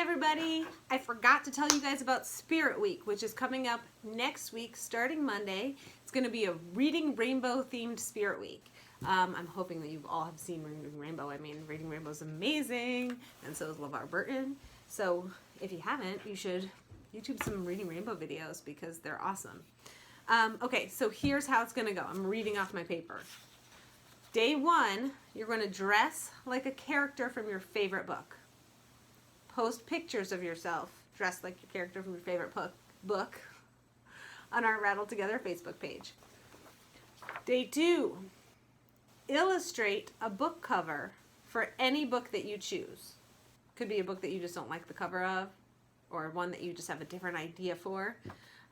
everybody. I forgot to tell you guys about Spirit Week, which is coming up next week, starting Monday. It's going to be a Reading Rainbow themed Spirit Week. I'm hoping that you all have seen Reading Rainbow. I mean, Reading Rainbow is amazing, and so is LeVar Burton. So if you haven't, you should YouTube some Reading Rainbow videos because they're awesome. Okay, so here's how it's going to go. I'm reading off my paper. Day 1, you're going to dress like a character from your favorite book. Post pictures of yourself dressed like your character from your favorite book on our Rattle Together Facebook page. Day 2, illustrate a book cover for any book that you choose. Could be a book that you just don't like the cover of, or one that you just have a different idea for.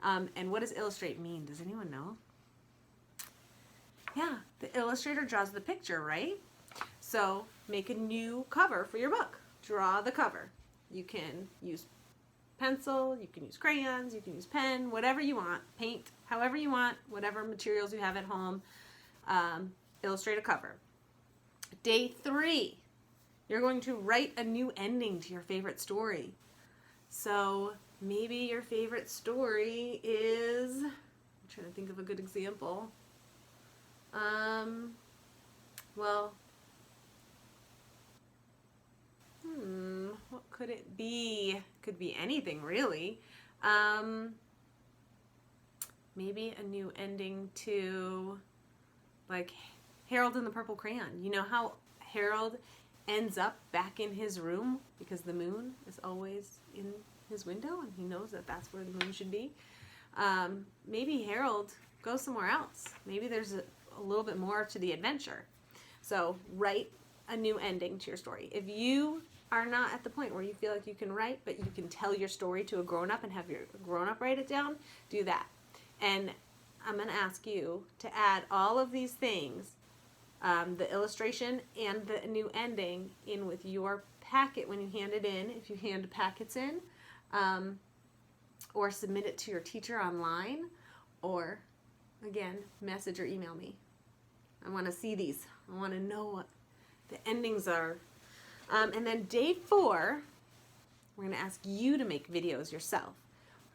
And what does illustrate mean? Does anyone know? Yeah, the illustrator draws the picture, right? So make a new cover for your book. Draw the cover. You can use pencil, you can use crayons, you can use pen, whatever you want. Paint however you want, whatever materials you have at home. Illustrate a cover. Day 3, you're going to write a new ending to your favorite story. So maybe your favorite story is, I'm trying to think of a good example. What could it be? Could be anything, really. Maybe a new ending to, like, Harold and the Purple Crayon. You know how Harold ends up back in his room because the moon is always in his window and he knows that that's where the moon should be? Maybe Harold goes somewhere else. Maybe there's a little bit more to the adventure. So write a new ending to your story. If you are not at the point where you feel like you can write, but you can tell your story to a grown-up and have your grown-up write it down, do that. And I'm going to ask you to add all of these things, the illustration and the new ending, in with your packet when you hand it in, if you hand packets in, or submit it to your teacher online, or, again, message or email me. I want to see these. I want to know what the endings are. And then day 4, we're going to ask you to make videos yourself.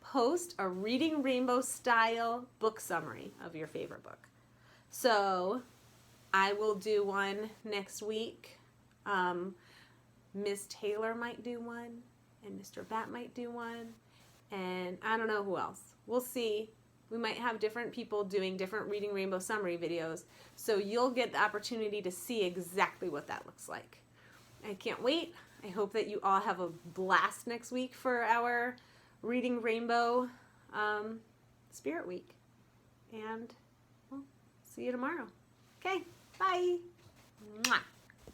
Post a Reading Rainbow style book summary of your favorite book. So I will do one next week. Miss Taylor might do one, and Mr. Bat might do one, and I don't know who else. We'll see. We might have different people doing different Reading Rainbow summary videos, so you'll get the opportunity to see exactly what that looks like. I can't wait. I hope that you all have a blast next week for our Reading Rainbow Spirit Week. And we'll see you tomorrow. Okay, bye. Mwah.